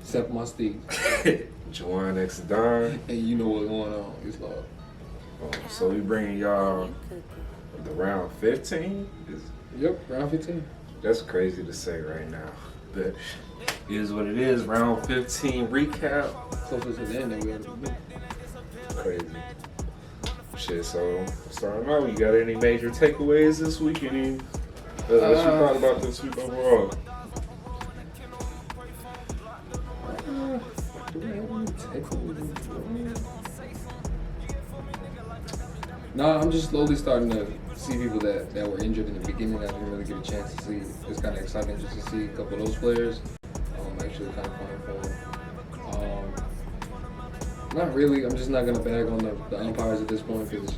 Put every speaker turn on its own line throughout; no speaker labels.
Except my STEEZ.
Juwan x TheDon.
And you know what's going on. It's like,
So we bringing y'all the round 15?
yep, round 15.
That's crazy to say right now. But it is what it is. Round 15 recap.
Closer to the end than we ever been.
Crazy. Shit, so starting out, you got any major takeaways this week? Any what you thought about this week overall?
Do we have any takeaways? No, I'm just slowly starting to see people that were injured in the beginning that I didn't really get a chance to see. It's kind of exciting just to see a couple of those players actually kind of playing for them. Not really. I'm just not going to bag on the umpires at this point because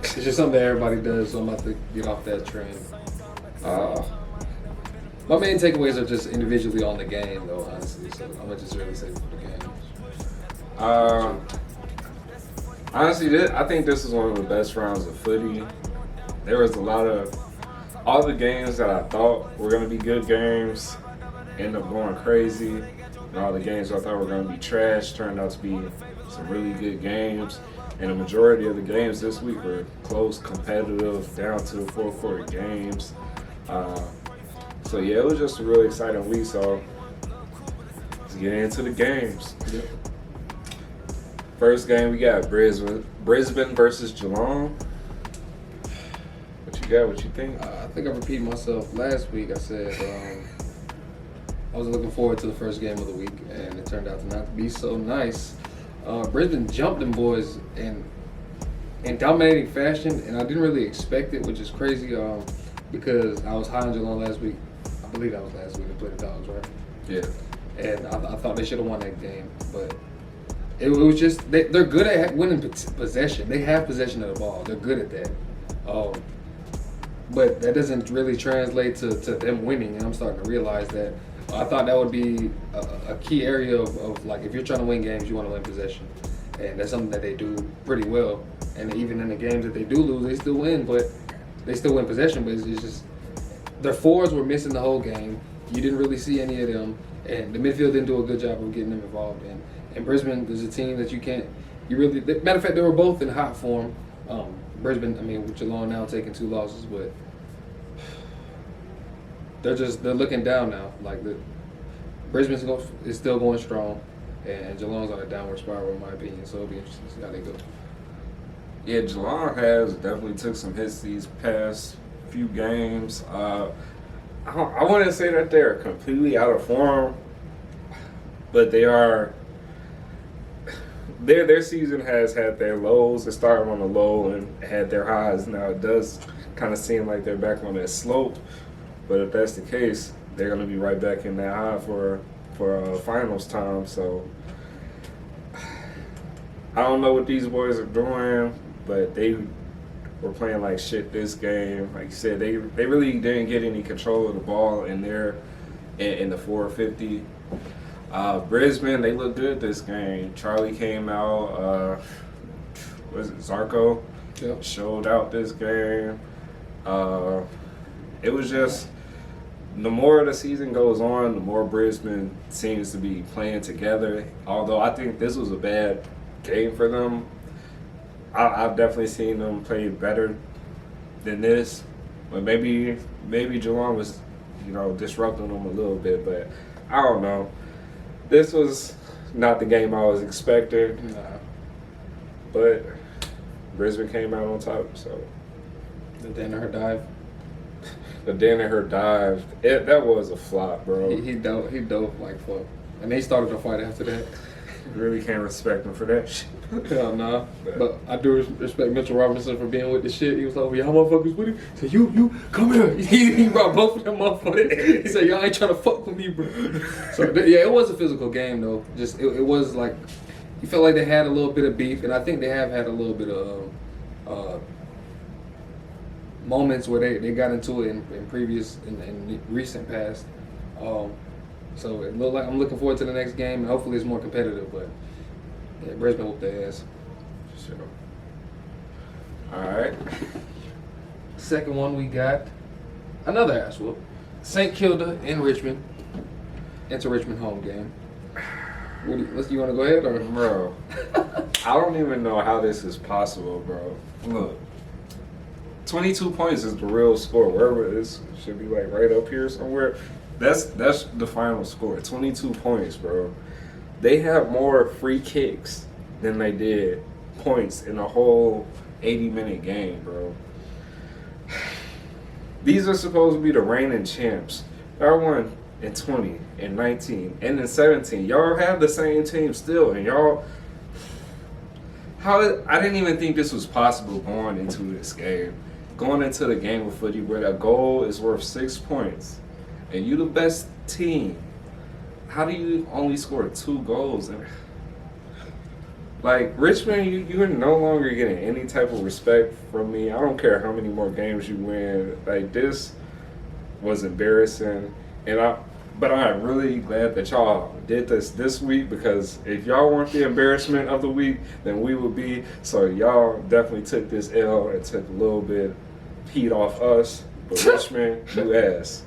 it's just something that everybody does, so I'm about to get off that trend. My main takeaways are just individually on the game, though, honestly, so I'm going to just really say for the game.
Honestly, I think this is one of the best rounds of footy. There was a lot of all the games that I thought were going to be good games end up going crazy, and all the games I thought were going to be trash turned out to be some really good games. And the majority of the games this week were close, competitive, down to the fourth quarter games. So yeah, it was just a really exciting week. So let's get into the games.
Yep.
First game we got Brisbane versus Geelong. What you got? What you think?
I think I repeated myself last week. I said I was looking forward to the first game of the week, and it turned out to not be so nice. Brisbane jumped them boys in dominating fashion, and I didn't really expect it, which is crazy because I was high on Geelong last week. I believe that was last week. They played the Dogs, right?
Yeah.
And I thought they should have won that game, but it was just they're good at winning possession. They have possession of the ball. They're good at that. But that doesn't really translate to them winning, and I'm starting to realize that. I thought that would be a key area of like, if you're trying to win games, you want to win possession. And that's something that they do pretty well. And even in the games that they do lose, they still win, but they still win possession. But it's just, their forwards were missing the whole game. You didn't really see any of them. And the midfield didn't do a good job of getting them involved. And Brisbane is a team that you really, matter of fact, they were both in hot form. Brisbane, with Geelong now taking 2 losses, but they're looking down now. Like Brisbane is still going strong, and Geelong's on a downward spiral in my opinion. So it'll be interesting to see how they go.
Yeah, Geelong has definitely took some hits these past few games. I wouldn't say that they're completely out of form, but they are. Their season has had their lows. It started on a low and had their highs. Now it does kind of seem like they're back on that slope. But if that's the case, they're going to be right back in that high for finals time. So I don't know what these boys are doing, but they were playing like shit this game. Like you said, they really didn't get any control of the ball in the 450. Brisbane, they looked good this game. Charlie came out. Was it Zarko?
Yep. Showed
out this game. It was just, the more the season goes on, the more Brisbane seems to be playing together. Although I think this was a bad game for them. I've definitely seen them play better than this. But maybe Geelong was, disrupting them a little bit. But I don't know. This was not the game I was expecting.
Nah.
But Brisbane came out on top, so.
The Danaher dive.
The Danaher dive. That was a flop, bro.
He dove like fuck. And they started a fight after that.
Really can't respect him for that shit.
Hell nah. But I do respect Mitchell Robinson for being with the shit. He was like, y'all motherfuckers with him? He said, you, come here. He brought both of them motherfuckers. He said, y'all ain't trying to fuck with me, bro. So, yeah, it was a physical game, though. Just, it was like, you felt like they had a little bit of beef, and I think they have had a little bit of moments where they got into it in recent past. So it looked like I'm looking forward to the next game, and hopefully it's more competitive. But yeah, Brisbane whooped their ass.
Sure. All right.
Second one, we got another ass whoop. St. Kilda in Richmond. into Richmond home game. You want to go ahead or?
Bro, I don't even know how this is possible, bro. Look, 22 points is the real score. Wherever it is, should be like right up here somewhere. That's the final score. 22 points, bro. They have more free kicks than they did points in a whole 80-minute game, bro. These are supposed to be the reigning champs. Y'all won in 20, in 19, and in 17. Y'all have the same team still, and y'all... I didn't even think this was possible going into this game. Going into the game of footy where a goal is worth 6 points, and you the best team. How do you only score 2 goals? Like, Richmond, you're no longer getting any type of respect from me. I don't care how many more games you win. Like, this was embarrassing. But I'm really glad that y'all did this week, because if y'all weren't the embarrassment of the week, then we would be. So y'all definitely took this L and took a little bit heat off us. But Richmond, you ass.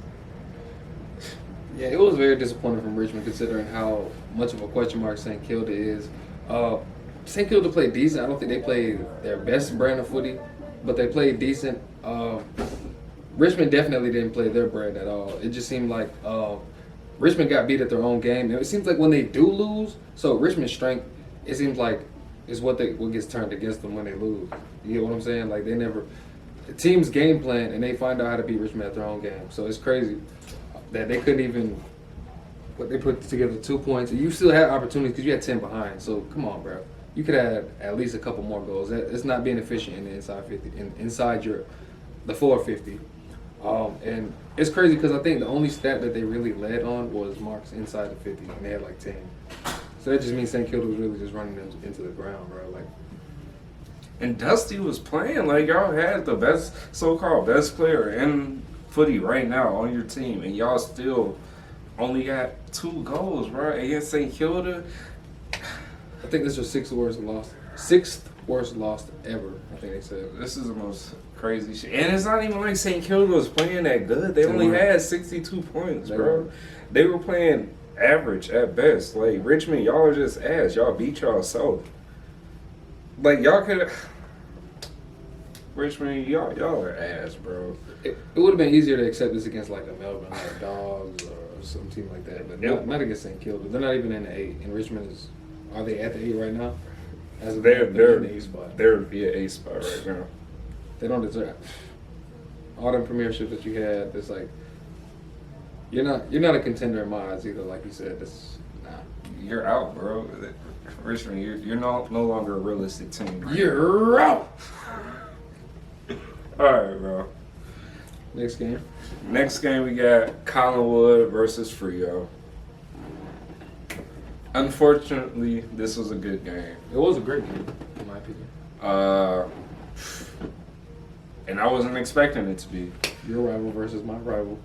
Yeah, it was very disappointing from Richmond considering how much of a question mark St. Kilda is. St. Kilda played decent. I don't think they played their best brand of footy, but they played decent. Richmond definitely didn't play their brand at all. It just seemed like Richmond got beat at their own game. And it seems like when they do lose, so Richmond's strength, it seems like is what gets turned against them when they lose. You get what I'm saying? Like, the teams game plan and they find out how to beat Richmond at their own game. So it's crazy that they couldn't even. But they put together 2 points. You still had opportunities because you had 10 behind. So come on, bro. You could have at least a couple more goals. It's not being efficient in the inside 50, inside the forward 50. And it's crazy because I think the only stat that they really led on was marks inside the 50, and they had like 10. So that just means St. Kilda was really just running them into the ground, bro. Like,
and Dusty was playing like y'all had the best, so-called best player in footy right now on your team, and y'all still only got 2 goals, bro, against St. Kilda.
I think this was sixth worst loss ever. I think they said
this is the most crazy shit, and it's not even like St. Kilda was playing that good. They only had 62 points, bro. They were playing average at best. Like, Richmond, y'all are just ass. Y'all beat y'all so. Like, y'all could. Richmond, y'all are ass, bro.
It would have been easier to accept this against like a Melbourne, like Dogs or some team like that, but not against St. Kilda. They're not even in the 8. And Richmond is. Are they at the 8 right now?
They're in the 8 spot. They're the 8 spot right now.
They don't deserve all them premierships that you had. It's like you're not a contender in my eyes either. Like you said,
you're out, bro. Richmond, you're no longer a realistic team. Right?
You're out.
All right, bro.
Next game
we got Collingwood versus Freo. Unfortunately, this was a good game.
It was a great game, in my opinion.
And I wasn't expecting it to be.
Your rival versus my rival.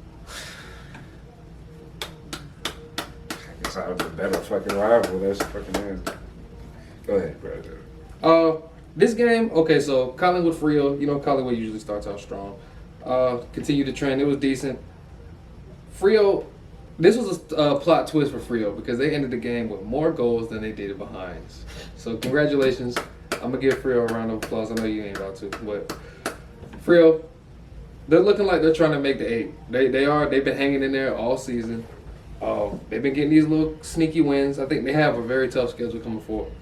I guess I have a better fucking rival. That's fucking it. Go ahead, bro.
This game, okay, so Collingwood Freo, you know Collingwood usually starts out strong. Continue the trend. It was decent. Freo, this was a plot twist for Freo because they ended the game with more goals than they did behinds. So congratulations. I'm going to give Freo a round of applause. I know you ain't about to, but Freo, they're looking like they're trying to make the 8. They've been hanging in there all season. They've been getting these little sneaky wins. I think they have a very tough schedule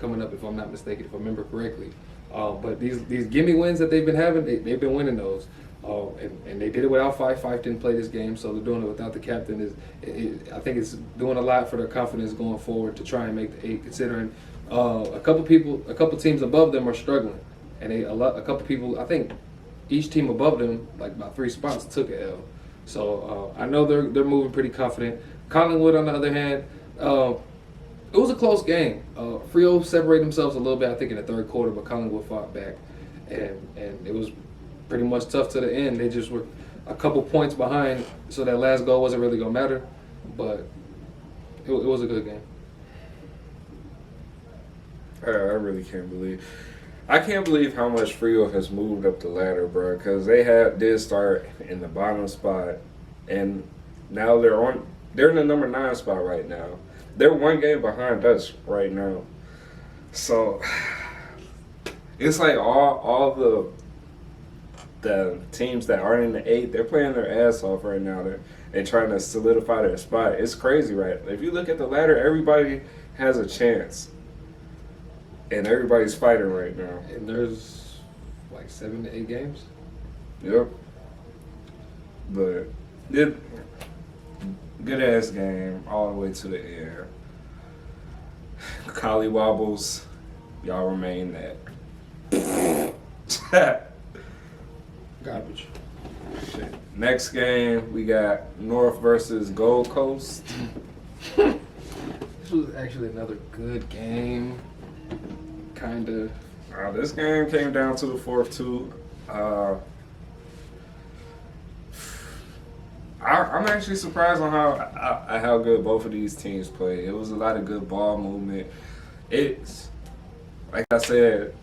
coming up, if I'm not mistaken, if I remember correctly. But these gimme wins that they've been having, they've been winning those. And they did it without Fife. Fife didn't play this game, so they're doing it without the captain. I think it's doing a lot for their confidence going forward to try and make the 8, considering a couple teams above them are struggling. And a couple people, I think each team above them, like about 3 spots, took an L. So I know they're moving pretty confident. Collingwood, on the other hand, it was a close game. Freo separated themselves a little bit, I think, in the third quarter, but Collingwood fought back, and it was pretty much tough to the end. They just were a couple points behind, so that last goal wasn't really going to matter, but it was a good game.
I really can't believe how much Freo has moved up the ladder, bro, because they did start in the bottom spot, and now they're They're in the number 9 spot right now. They're 1 game behind us right now. So it's like all the teams that aren't in the 8, they're playing their ass off right now. They're trying to solidify their spot. It's crazy, right? If you look at the ladder, everybody has a chance. And everybody's fighting right now.
And there's like 7 to 8 games.
Yep. But good ass game all the way to the end. Collie wobbles, y'all remain that.
Garbage.
Shit. Next game we got North versus Gold Coast.
This was actually another good game. Kinda.
This game came down to the fourth too. I'm actually surprised on how good both of these teams played. It was a lot of good ball movement. It's like I said,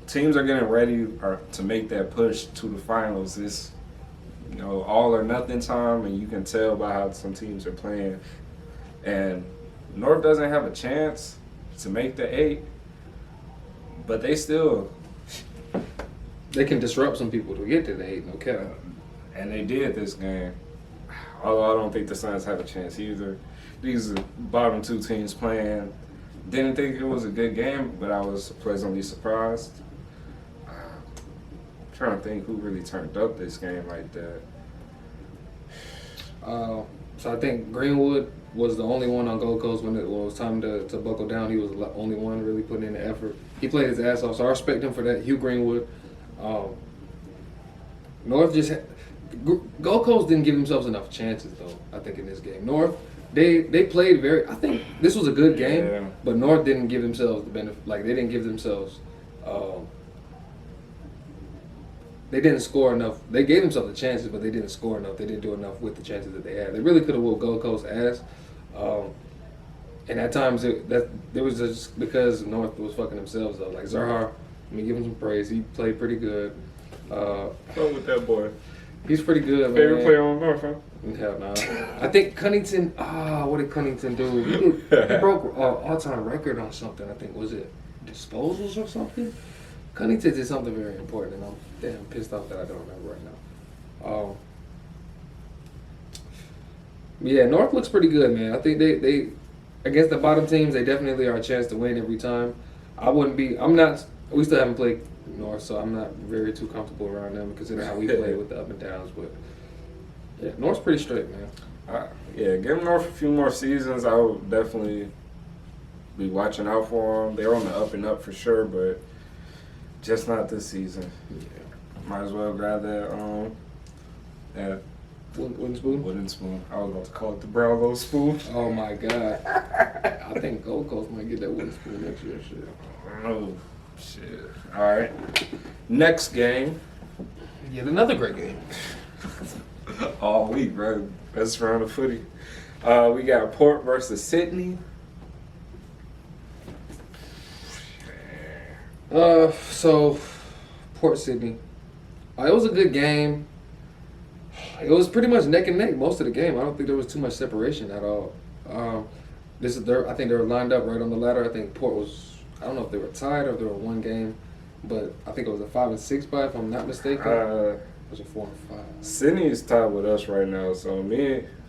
teams are getting ready to make that push to the finals. It's all or nothing time, and you can tell by how some teams are playing. And North doesn't have a chance to make the 8, but they
can disrupt some people to get to the 8. No cap.
And they did this game. Although I don't think the Suns have a chance either. These are bottom 2 teams playing. Didn't think it was a good game, but I was pleasantly surprised. Trying to think who really turned up this game like that.
So I think Greenwood was the only one on Gold Coast when it was time to buckle down. He was the only one really putting in the effort. He played his ass off, so I respect him for that. Hugh Greenwood. North just Gold Coast didn't give themselves enough chances though. I think in this game, North they played very. I think this was a good game, but North didn't give themselves the benefit. Like they didn't give themselves. They didn't score enough. They gave themselves the chances, but they didn't score enough. They didn't do enough with the chances that they had. They really could have whooped Gold Coast ass. And at times, there was just because North was fucking themselves though. Like Zahar, let me give him some praise. He played pretty good.
What's up with that boy?
He's pretty good,
Favorite
man.
player on North, huh?
Hell no. I think Cunnington. What did Cunnington do? He broke all-time record on something. I think was it disposals or something. Cunnington did something very important, and I'm damn pissed off that I don't remember right now. Yeah, North looks pretty good, man. I think they against the bottom teams, they definitely are a chance to win every time. I'm not. We still haven't played North, so I'm not very too comfortable around them considering how we play with the up and downs. But yeah, North's pretty straight, man.
Give them North a few more seasons. I would definitely be watching out for them. They're on the up and up for sure, but just not this season.
Yeah.
Might as well grab that
Wooden spoon?
Wooden spoon. I was about to call it the Brownlow spoon.
Oh my God. I think Gold Coast might get that wooden spoon next year. Shit.
Oh, shit. All right. Next game.
Yet another great game.
All week, bro. Best round of footy. We got Port versus Sydney.
So Port Sydney. It was a good game. It was pretty much neck and neck most of the game. I don't think there was too much separation at all. I think they were lined up right on the ladder. I think Port was. I don't know if they were tied or if they were 1 game, but I think it was a 5-6 bye if I'm not mistaken. It was a 4-5.
Sydney is tied with us right now, so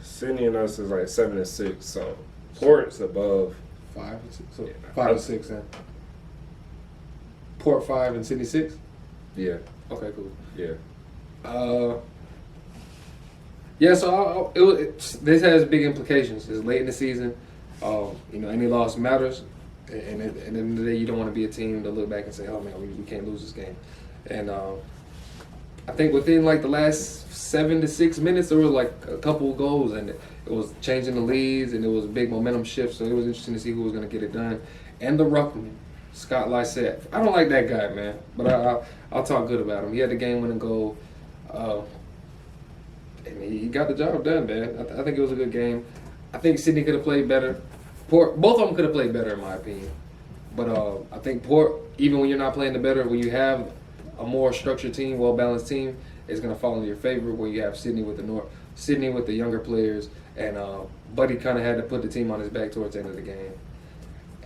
Sydney and us is like 7-6. So Port's above
5-6. So 5-6 then. Port 5 and Sydney 6.
Yeah.
Okay, cool.
Yeah.
Yeah. So this has big implications. It's late in the season. Any loss matters, and at the end of the day, you don't want to be a team to look back and say, "Oh man, we can't lose this game." And I think within like the last 7 to 6 minutes, there was like a couple of goals, and it was changing the leads, and it was a big momentum shift. So it was interesting to see who was going to get it done. And the ruckman, Scott Lysette. I don't like that guy, man, but I'll talk good about him. He had the game-winning goal, and he got the job done, man. I think it was a good game. I think Sydney could have played better. Both of them could have played better, in my opinion. But I think Port, even when you're not playing the better, when you have a more structured team, well-balanced team, it's going to fall into your favor where you have Sydney with the Sydney with the younger players, and Buddy kind of had to put the team on his back towards the end of the game.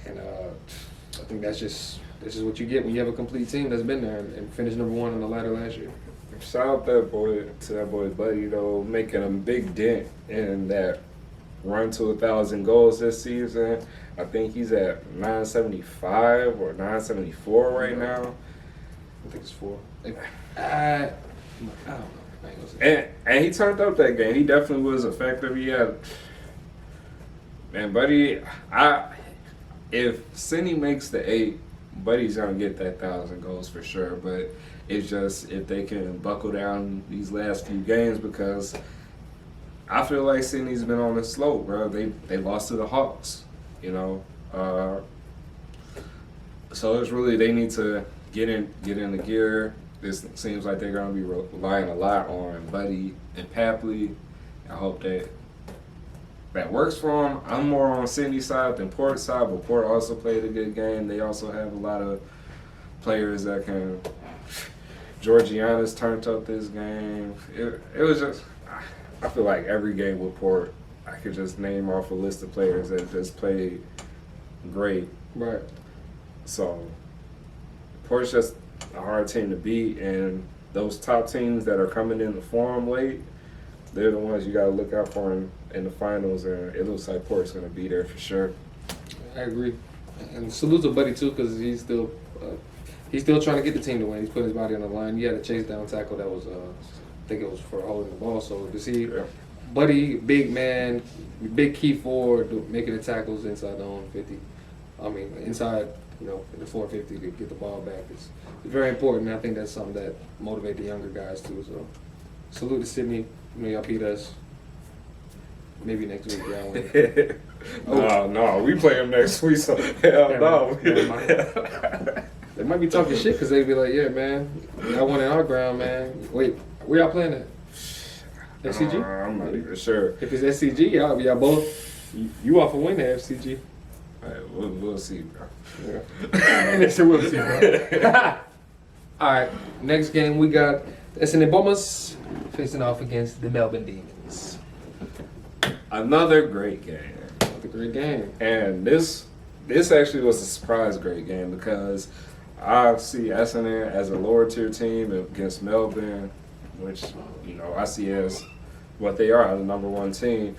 And I think that's just what you get when you have a complete team that's been there and finished number 1 on the ladder last year.
Shout out that boy Buddy though, making a big dent in that run to 1,000 goals this season. I think he's at 975 or 974 right now.
I think it's 4. I don't know. I ain't gonna say
And he turned up that game. He definitely was effective. He had, man, Buddy. If Sydney makes the 8, Buddy's gonna get that 1,000 goals for sure. But it's just if they can buckle down these last few games, because I feel like Sydney's been on the slope, bro. They lost to the Hawks, you know. So it's really they need to get in the gear. This seems like they're going to be relying a lot on Buddy and Papley. I hope that works for them. I'm more on Sydney's side than Port's side, but Port also played a good game. They also have a lot of players that can. Georgiana's turned up this game. It was just, I feel like every game with Port, I could just name off a list of players that just played great.
Right.
So Port's just a hard team to beat, and those top teams that are coming in the form late, they're the ones you got to look out for in the finals, and it looks like Port's going to be there for sure.
I agree. And salute to Buddy, too, because he's still trying to get the team to win. He's putting his body on the line. He had a chase down tackle that was, I think it was for holding the ball. So to see Buddy, big man, big key forward, making the tackles inside the own 50. I mean, inside, you know, in the 450 to get the ball back. It's very important. And I think that's something that motivates the younger guys, too. So salute to Sydney. You know, y'all beat us. Maybe next week, y'all win.
No, we play them next week, so hell no.
They might be talking shit because they be like, yeah, man, y'all won in our ground, man. Wait, where y'all playing at? FCG?
I'm not even sure.
If it's SCG, y'all both, you off a win at FCG.
All right, we'll see, bro.
Yeah. They said we'll see, bro. All right, next game we got Essendon Bombers facing off against the Melbourne Demons.
Another great game.
Another great game.
And this actually was a surprise great game because I see Essendon as a lower tier team against Melbourne, which, you know, I see as what they are, the number 1 team.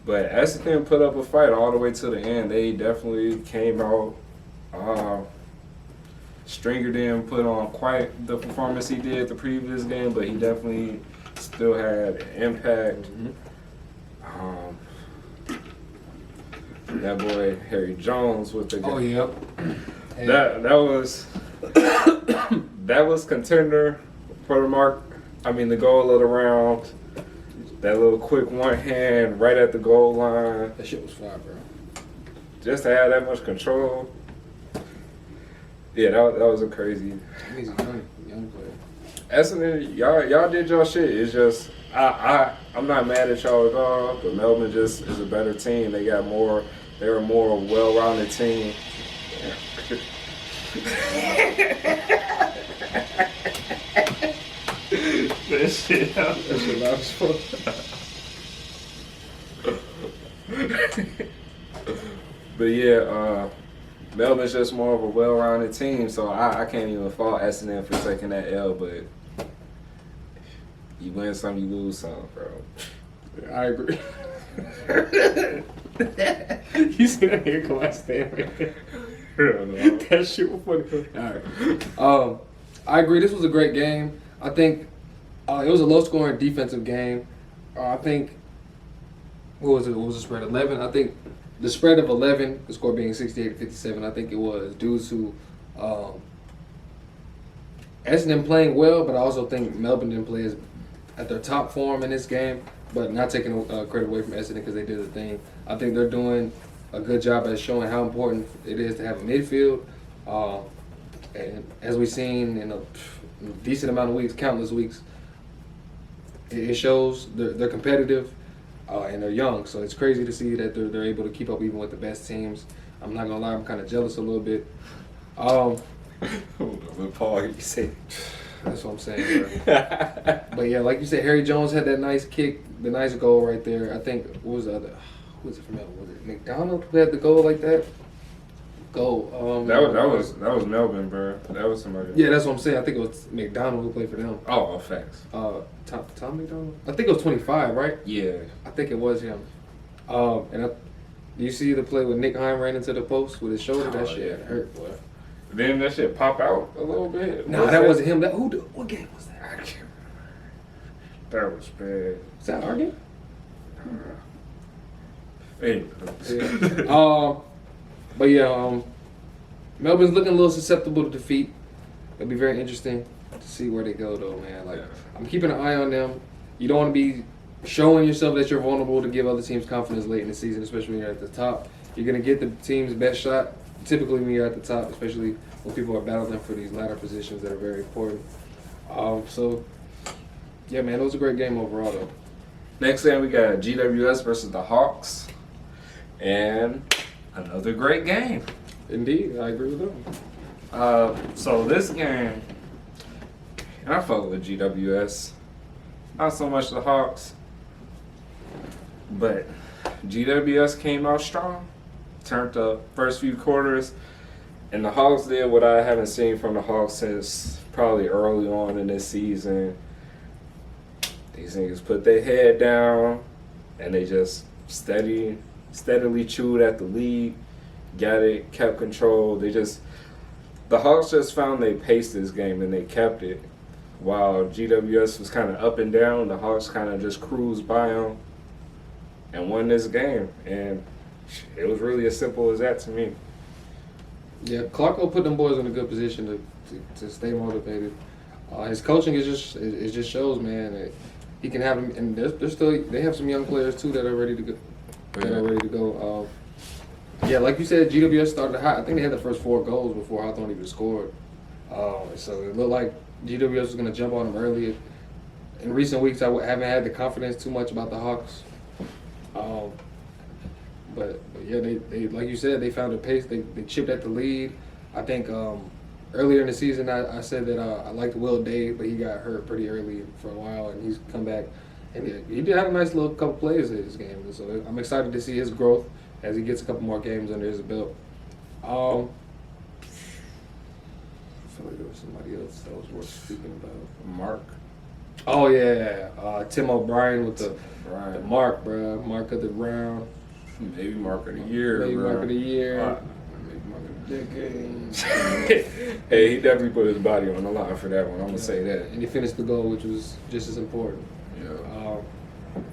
But Essendon put up a fight all the way to the end. They definitely came out. Stringer didn't put on quite the performance he did the previous game, but he definitely still had an impact.
Mm-hmm.
That boy Harry Jones with the game.
Oh, yep.
That was contender for the mark. I mean, the goal of the round. That little quick one hand right at the goal line.
That shit was fire, bro.
Just to have that much control. Yeah, that was a crazy.
He's a young player.
Essendon, y'all did y'all shit. It's just I'm not mad at y'all at all, but Melbourne just is a better team. They're a more well-rounded team. That shit loud as fuck. But yeah, Melbourne's just more of a well-rounded team, so I can't even fault Essendon for taking that L, but you win some, you lose some, bro.
I agree. You see that hair glass there, man? That shit was funny. All right. I agree. This was a great game. I think it was a low-scoring defensive game. I think, what was it? What was the spread? 11? I think the spread of 11, the score being 68-57, I think it was due to Essendon playing well, but I also think Melbourne didn't play at their top form in this game, but not taking credit away from Essendon because they did the thing. I think they're doing a good job at showing how important it is to have a midfield. And as we've seen in a decent amount of weeks, countless weeks, it shows they're competitive and they're young. So it's crazy to see that they're able to keep up even with the best teams. I'm not gonna lie, I'm kind of jealous a little bit.
But Paul, you say
That's what I'm saying, bro. But yeah, like you said, Harry Jones had that nice kick, the nice goal right there. I think, what was the other? Who was it from Melbourne? Was it McDonald who had the goal like that? Goal.
That was Melbourne, bro. That was somebody.
Yeah, that's what I'm saying. I think it was McDonald who played for them.
Oh, facts.
Tom McDonald. I think it was 25, right?
Yeah.
I think it was him. You see the play when Nick Heim ran into the post with his shoulder? That shit hurt, boy.
Then that shit pop out a little bit.
No, that wasn't him. What game was that?
I can't remember. That was bad.
Was that our game?
Anyway.
Yeah. But yeah, Melbourne's looking a little susceptible to defeat. It'll be very interesting to see where they go, though, man. Like, I'm keeping an eye on them. You don't want to be showing yourself that you're vulnerable to give other teams confidence late in the season, especially when you're at the top. You're going to get the team's best shot, typically when you're at the top, especially when people are battling for these latter positions that are very important. So, yeah, man, it was a great game overall, though.
Next game, we got GWS versus the Hawks. And another great game.
Indeed, I agree with them.
So this game, and I fuck with GWS. Not so much the Hawks. But GWS came out strong, turned up first few quarters, and the Hawks did what I haven't seen from the Hawks since probably early on in this season. These niggas put their head down, and they just steadily chewed at the lead, got it, kept control. The Hawks just found they paced this game, and they kept it. While GWS was kind of up and down, the Hawks kind of just cruised by them and won this game. And it was really as simple as that to me.
Yeah, Clarko put them boys in a good position to stay motivated. His coaching just shows, man, that he can have them, and they have some young players too that are ready to go. Yeah, like you said, GWS started hot. I think they had the first 4 goals before Hawthorn even scored. So it looked like GWS was going to jump on them early. In recent weeks, I haven't had the confidence too much about the Hawks. But yeah, they like you said, they found a pace. They chipped at the lead. I think earlier in the season, I said that I liked Will Day, but he got hurt pretty early for a while, and he's come back. And he did have a nice little couple plays in this game. And so I'm excited to see his growth as he gets a couple more games under his belt. I feel like there was somebody else that was worth speaking about.
Mark.
Oh, yeah. Tim O'Brien with the mark, bro. Mark of the round.
Maybe mark of the year,
Maybe
bro.
mark of the year.
Maybe mark of the decade. Hey, he definitely put his body on the line for that one. I'm going to say that.
And he finished the goal, which was just as important.
Yeah.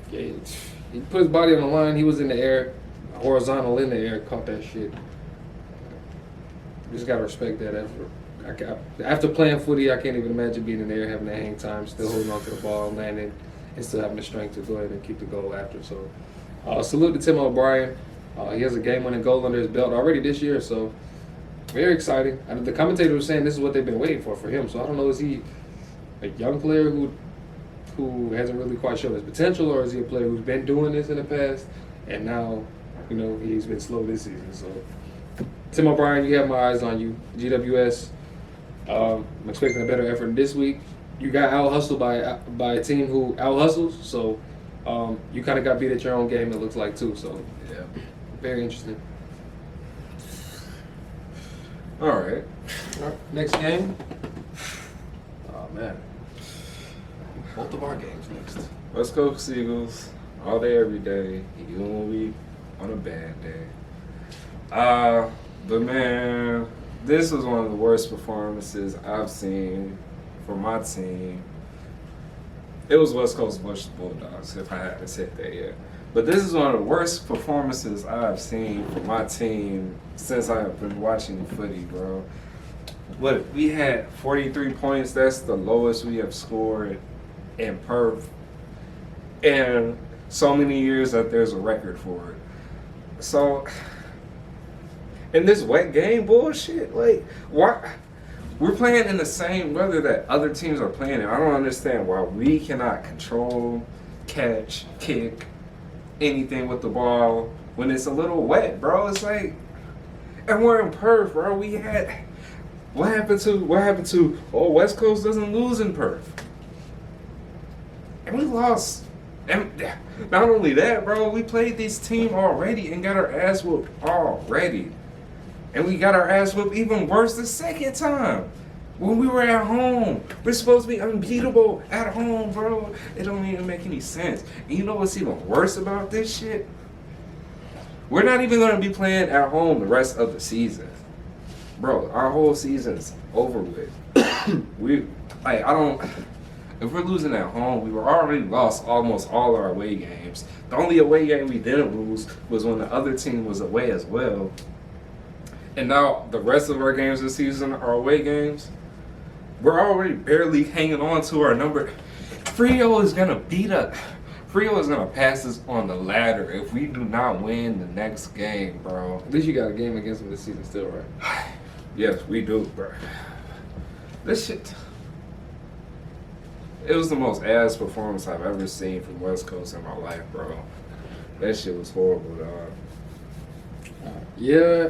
He put his body on the line. He was in the air, horizontal in the air, caught that shit. Just got to respect that effort. After playing footy, I can't even imagine being in there, having that hang time, still holding on to the ball, landing, and still having the strength to go ahead and keep the goal after. So, salute to Tim O'Brien. He has a game-winning goal under his belt already this year, so very exciting. The commentator was saying this is what they've been waiting for him. So I don't know, is he a young player who hasn't really quite shown his potential, or is he a player who's been doing this in the past and now, he's been slow this season? So, Tim O'Brien, you have my eyes on you. GWS. I'm expecting a better effort this week. You got out-hustled by a team who out-hustles, so you kind of got beat at your own game, it looks like, too. So,
yeah.
Very interesting.
All right.
Next game. Oh, man. Both of our games next.
Let's go Seagulls. All day, every day. Even when we on a bad day. But, man, this was one of the worst performances I've seen for my team. It was West Coast versus Bulldogs, if I haven't said that yet. But this is one of the worst performances I've seen for my team since I've been watching footy, bro. What, we had 43 points. That's the lowest we have scored in Perth in so many years that there's a record for it. So, in this wet game bullshit, like, why? We're playing in the same weather that other teams are playing in. I don't understand why we cannot control, catch, kick, anything with the ball when it's a little wet, bro. It's like, and we're in Perth, bro. What happened to West Coast doesn't lose in Perth? And we lost. And not only that, bro, we played this team already and got our ass whooped already. And we got our ass whooped even worse the second time. When we were at home. We're supposed to be unbeatable at home, bro. It don't even make any sense. And you know what's even worse about this shit? We're not even going to be playing at home the rest of the season. Bro, our whole season's over with. If we're losing at home, we were already lost almost all our away games. The only away game we didn't lose was when the other team was away as well. And now the rest of our games this season are away games. We're already barely hanging on to our number. Freo is going to beat us. Freo is going to pass us on the ladder if we do not win the next game, bro.
At least you got a game against them this season still, right?
Yes, we do, bro. This shit. It was the most ass performance I've ever seen from West Coast in my life, bro. That shit was horrible, dog.
Yeah,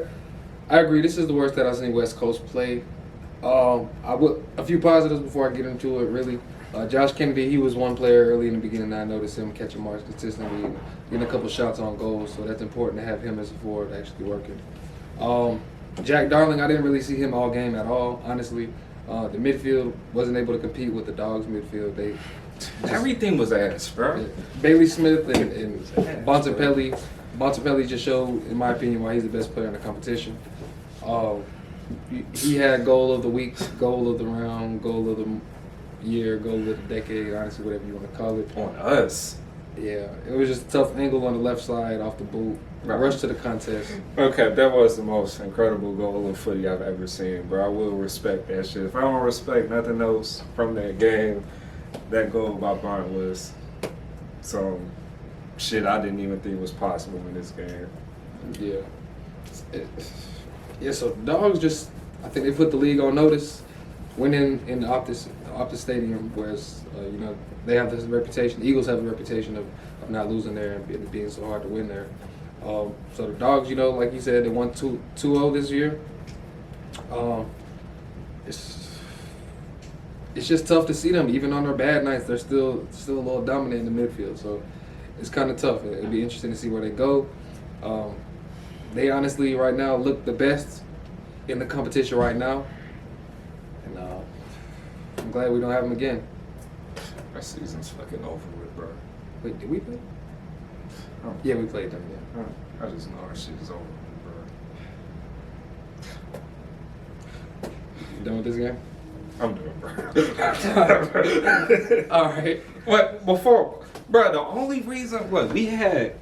I agree. This is the worst that I've seen West Coast play. A few positives before I get into it, really. Josh Kennedy, he was one player early in the beginning. I noticed him catching marks consistently, getting a couple shots on goals, so that's important to have him as a forward actually working. Jack Darling, I didn't really see him all game at all, honestly. The midfield wasn't able to compete with the Dogs midfield.
Everything was ass, bro.
Bailey Smith and Bontempelli. Bontempelli just showed, in my opinion, why he's the best player in the competition. He had goal of the week, goal of the round, goal of the year, goal of the decade, honestly, whatever you want to call it.
On us.
Yeah, it was just a tough angle on the left side off the boot. Rush to the contest.
Okay, that was the most incredible goal of footy I've ever seen, bro. I will respect that shit. If I don't respect nothing else from that game, that goal by Bryant was some shit I didn't even think was possible in this game.
Yeah. Yeah, so Dogs just, I think they put the league on notice, winning in the Optus Stadium, whereas, they have this reputation, the Eagles have a reputation of not losing there and it being so hard to win there. So the Dogs, like you said, they won 2-0 this year. It's just tough to see them. Even on their bad nights, they're still a little dominant in the midfield. So it's kind of tough. It'll be interesting to see where they go. They honestly, right now, look the best in the competition right now. And I'm glad we don't have them again.
Our season's fucking over with, bro.
Wait, did we play? Oh. Yeah, we played them, yeah.
I just know our shit is over, bro.
You done with this game?
I'm done, bro.
All right.
What, before, bro, the only reason, we had,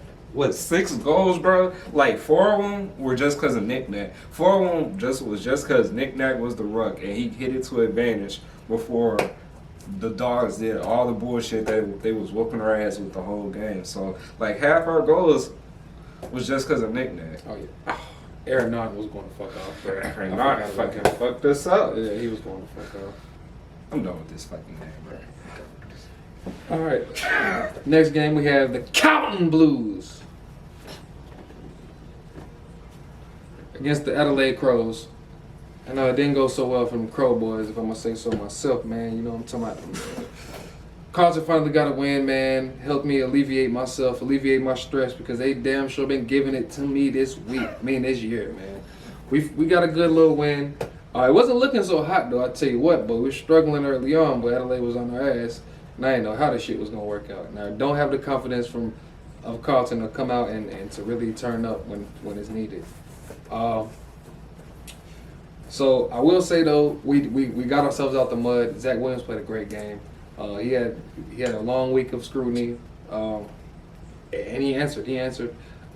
6 goals, bro? Like, 4 of them were just because of Nick Nack. 4 of them was just because Nick Nack was the ruck, and he hit it to advantage before the Dogs did all the bullshit that they was whooping our ass with the whole game. So, half our goals was just because of Nick Nack.
Oh, yeah. Aaron Nott was going to fuck off, bro.
Aaron Nott fucking fucked us up.
Yeah, he was going to fuck off.
I'm done with this fucking game, bro.
All right. Next game, we have the Carlton Blues against the Adelaide Crows. I know it didn't go so well for the Crow boys, if I'm going to say so myself, man. You know what I'm talking about. Carlton finally got a win, man. Helped me alleviate my stress, because they damn sure been giving it to me this year, man. We got a good little win. It wasn't looking so hot, though, I tell you what, but we were struggling early on, but Adelaide was on our ass, and I didn't know how this shit was going to work out. Now, I don't have the confidence of Carlton to come out and to really turn up when it's needed. So I will say, though, we got ourselves out the mud. Zach Williams played a great game. He had a long week of scrutiny, and he answered.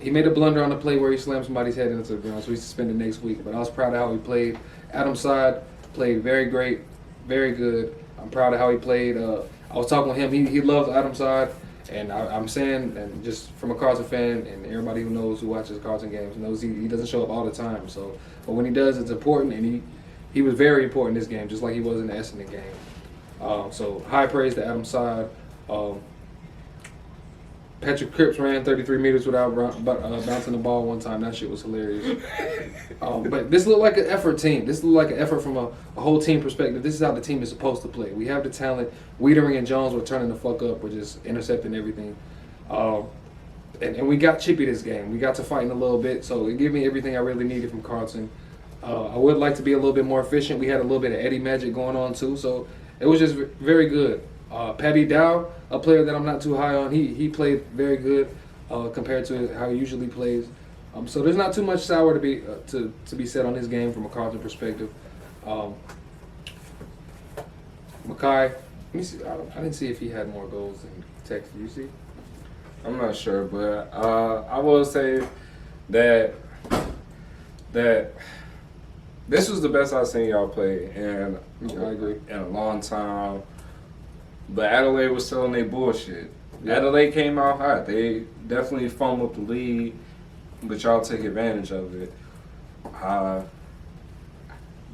He made a blunder on the play where he slammed somebody's head into the ground, so he's suspended next week. But I was proud of how he played. Adam's side played very great, very good. I'm proud of how he played. I was talking with him. He loves Adam's side, and I'm saying, and just from a Carlton fan and everybody who watches Carlton games knows he doesn't show up all the time. So, but when he does, it's important, and he was very important in this game, just like he was in the Essendon game. So high praise to Adam's side. Patrick Cripps ran 33 meters without bouncing the ball one time. That shit was hilarious. But this looked like an effort team. This looked like an effort from a whole team perspective. This is how the team is supposed to play. We have the talent. Wiedering and Jones were turning the fuck up. We're just intercepting everything. And we got chippy this game. We got to fighting a little bit, so it gave me everything I really needed from Carlton. I would like to be a little bit more efficient. We had a little bit of Eddie magic going on too, so it was just very good. Paddy Dow, a player that I'm not too high on, he played very good compared to how he usually plays. So there's not too much sour to be said on this game from a Carlton perspective. Mackay, let me see. I didn't see if he had more goals than Texas. You see?
I'm not sure, but I will say that this was the best I've seen y'all play in
I agree.
in a long time. But Adelaide was still in their bullshit.
Yeah.
Adelaide came out hot. They definitely fumbled the lead, but y'all took advantage of it.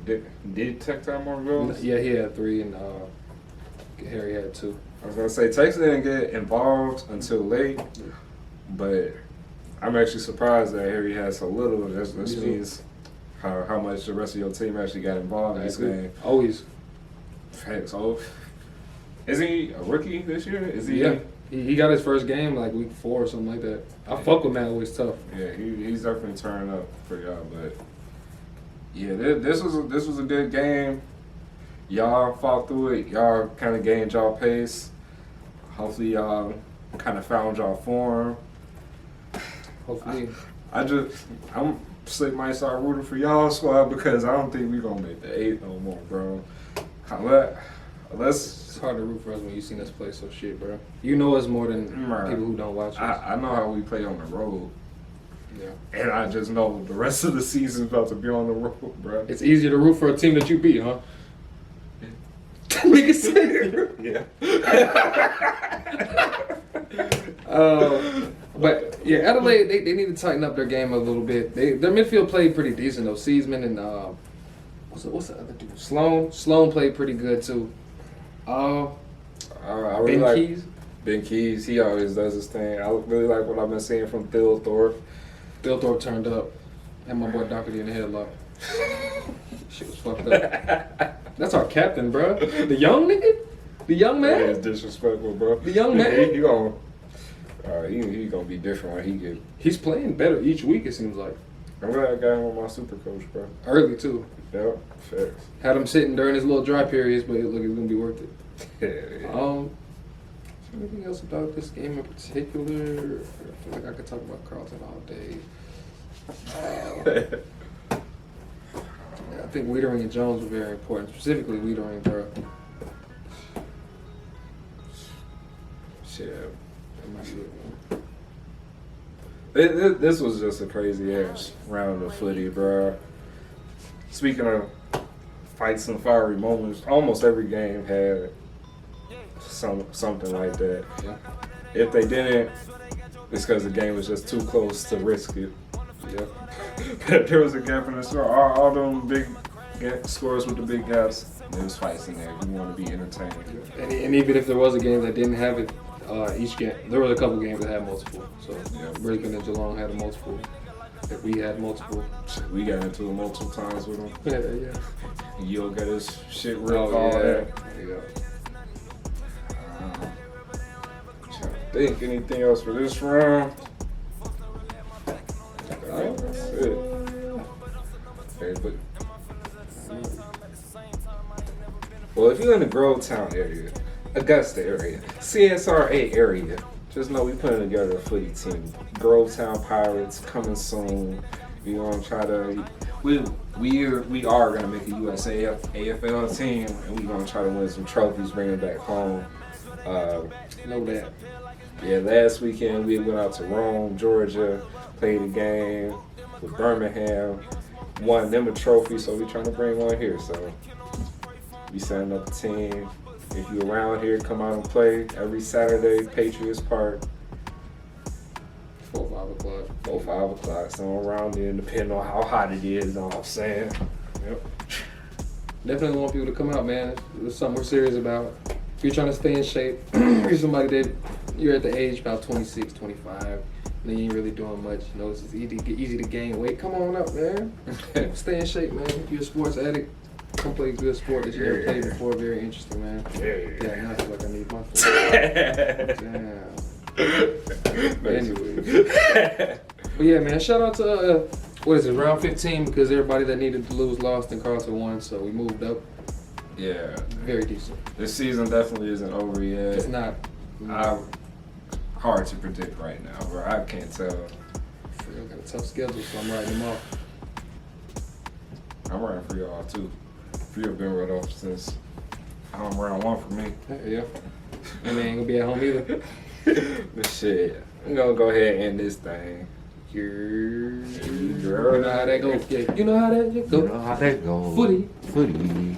Did Tech have more goals?
Yeah, he had 3 and Harry had 2.
I was gonna say Texas didn't get involved until late, but I'm actually surprised that Harry had so little. This means how much the rest of your team actually got involved in this game.
Always.
So, is he a rookie this year? Is he?
Yeah. He got his first game like week 4 or something like that. I fuck with Matt. Always tough.
Yeah, he's definitely turning up for y'all. But yeah, this was a good game. Y'all fought through it. Y'all kind of gained y'all pace. Hopefully, y'all kind of found y'all form.
Hopefully.
I'm slick might start rooting for y'all squad because I don't think we gonna make the 8 no more, bro. Unless
it's hard to root for us when you seen us play so shit, bro. You know us more than people who don't watch us.
I know how we play on the road.
Yeah.
And I just know the rest of the season's about to be on the road, bro.
It's easier to root for a team that you beat, huh? Nigga said but yeah, Adelaide, they need to tighten up their game a little bit. Their midfield played pretty decent though. Seaman and what's the other dude? Sloan played pretty good too.
I really
Ben Keys.
Ben Keys, he always does his thing. I really like what I've been seeing from Thilthorpe.
Thilthorpe turned up. Had my boy Doherty in the headlock. Shit was fucked up. That's our captain, bro. The young nigga? The young man?
Yeah, it's disrespectful, bro.
The young man?
He gonna be different when he get.
He's playing better each week, it seems like.
I'm glad I got him with my super coach, bro.
Early, too.
Yep, facts.
Had him sitting during his little dry periods, but look, it's going to be worth it.
Yeah.
Anything else about this game in particular? I feel like I could talk about Carlton all day. I think Wiedering and Jones were very important, specifically Wiedering, bro.
Shit. This was just a crazy ass round of footy, bro. Speaking of fights and fiery moments, almost every game had something like that.
Yeah.
If they didn't, it's because the game was just too close to risk it.
Yeah.
There was a gap in the score. All them big scores with the big gaps, there was fights in there. You want to be entertained.
And even if there was a game that didn't have it, each game, there was a couple games that had multiple. So
Yeah.
Brisbane and Geelong had a multiple. If we had multiple.
We got into it multiple times with them.
Yeah.
Yo got his shit ripped
Oh,
all
yeah.
that.
Yeah.
Trying to think anything else for this round. That's it. Okay, but well, if you're in the Grovetown area, Augusta area, CSRA area, just know we putting together a footy team. Grovetown Pirates coming soon. We gonna try to we are gonna make a USA AFL team, and we gonna try to win some trophies, bring it back home.
Know that.
Yeah, last weekend we went out to Rome, Georgia, played a game with Birmingham, won them a trophy, so we're trying to bring one here. So we setting up a team. If you around here, come out and play every Saturday, Patriots Park.
4 or 5 o'clock.
4, 5 o'clock, so around there, depending on how hot it is, you know what I'm saying? Yep.
Definitely want people to come out, man. It's something we're serious about. If you're trying to stay in shape, you're somebody that you're at the age about 26, 25. And then you ain't really doing much. You know, it's just easy to gain weight. Come on up, man. Stay in shape, man. If you're a sports addict, come play a good sport that you never played before. Very interesting, man. Yeah, now I feel like I need my foot. Damn. Anyway. But yeah, man, shout out to, what is it, round 15, because everybody that needed to lose lost and Carlton won, so we moved up.
Yeah.
Very decent.
This season definitely isn't over yet.
It's not.
Hard to predict right now, bro. I can't tell.
Freo got a tough schedule, so I'm writing them off.
I'm writing Freo off too. Freo been right off since round 1 for me.
Yeah. And they ain't gonna be at home either.
But shit, I'm gonna go ahead and end this thing.
You know how that goes. Yeah, you know how that goes.
You know how that goes.
Footy.
Footy.